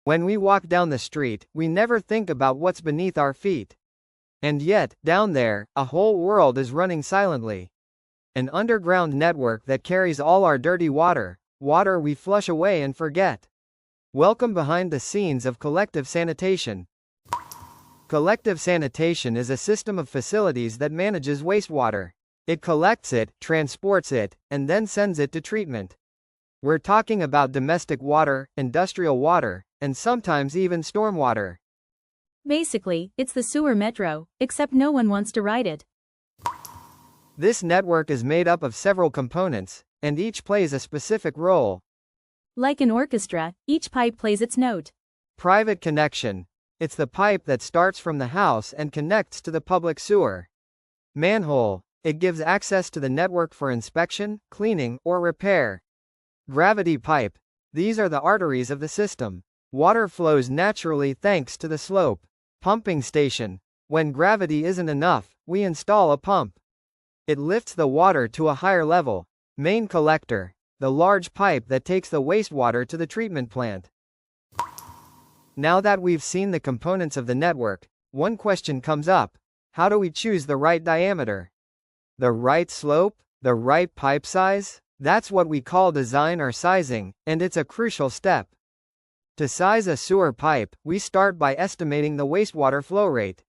When we walk down the street, we never think about what's beneath our feet. And yet, down there, a whole world is running silently. An underground network that carries all our dirty water, water we flush away and forget. Welcome behind the scenes of collective sanitation. Collective sanitation is a system of facilities that manages wastewater. It collects it, transports it, and then sends it to treatment. We're talking about domestic water, industrial water, and sometimes even stormwater. Basically, it's the sewer metro, except no one wants to ride it. This network is made up of several components, and each plays a specific role. Like an orchestra, each pipe plays its note. Private connection. It's the pipe that starts from the house and connects to the public sewer. Manhole. It gives access to the network for inspection, cleaning, or repair. Gravity pipe. These are the arteries of the system. Water flows naturally thanks to the slope. Pumping station. When gravity isn't enough, we install a pump. It lifts the water to a higher level. Main collector. The large pipe that takes the wastewater to the treatment plant. Now that we've seen the components of the network, one question comes up. How do we choose the right diameter? The right slope? The right pipe size? That's what we call design or sizing, and it's a crucial step. To size a sewer pipe, we start by estimating the wastewater flow rate.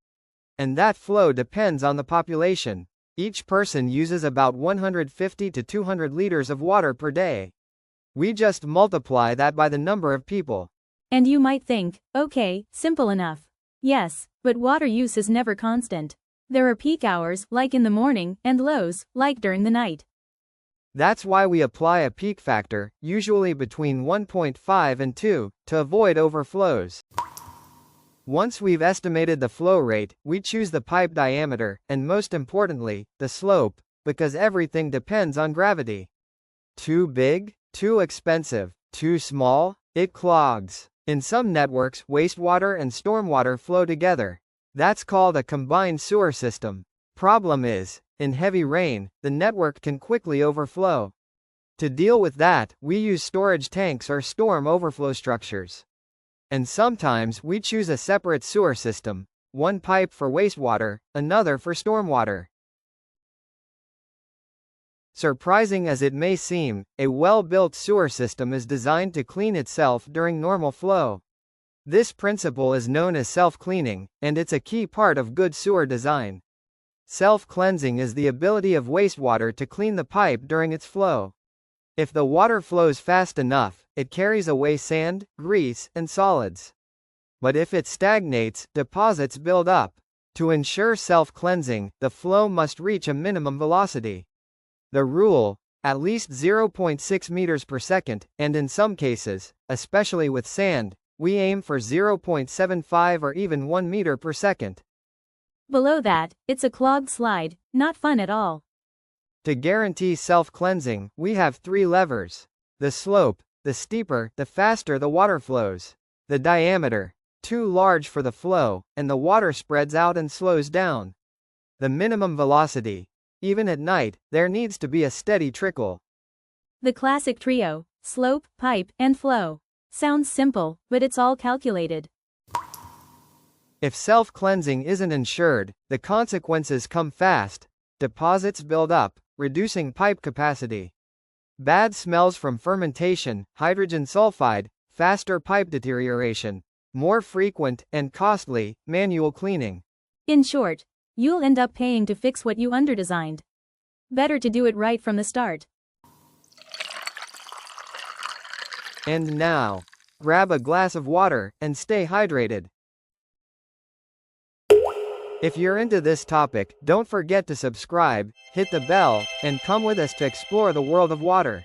And that flow depends on the population. Each person uses about 150 to 200 liters of water per day. We just multiply that by the number of people. And you might think, okay, simple enough. Yes, but water use is never constant. There are peak hours, like in the morning, and lows, like during the night. That's why we apply a peak factor, usually between 1.5 and 2, to avoid overflows. Once we've estimated the flow rate, we choose the pipe diameter, and most importantly, the slope, because everything depends on gravity. Too big? Too expensive? Too small? It clogs. In some networks, wastewater and stormwater flow together. That's called a combined sewer system. Problem is, in heavy rain, the network can quickly overflow. To deal with that, we use storage tanks or storm overflow structures. And sometimes we choose a separate sewer system, one pipe for wastewater, another for stormwater. Surprising as it may seem, a well-built sewer system is designed to clean itself during normal flow. This principle is known as self-cleaning, and it's a key part of good sewer design. Self-cleansing is the ability of wastewater to clean the pipe during its flow. If the water flows fast enough, it carries away sand, grease, and solids. But if it stagnates, deposits build up. To ensure self-cleansing, the flow must reach a minimum velocity. The rule, at least 0.6 meters per second, and in some cases, especially with sand, we aim for 0.75 or even 1 meter per second. Below that, it's a clogged slide, not fun at all. To guarantee self-cleansing, we have 3 levers. The slope, the steeper, the faster the water flows. The diameter, too large for the flow, and the water spreads out and slows down. The minimum velocity. Even at night, there needs to be a steady trickle. The classic trio, slope, pipe, and flow. Sounds simple, but it's all calculated. If self-cleansing isn't ensured, the consequences come fast. Deposits build up, reducing pipe capacity. Bad smells from fermentation, hydrogen sulfide, faster pipe deterioration, more frequent, and costly, manual cleaning. In short, you'll end up paying to fix what you underdesigned. Better to do it right from the start. And now, grab a glass of water, and stay hydrated. If you're into this topic, don't forget to subscribe, hit the bell, and come with us to explore the world of water.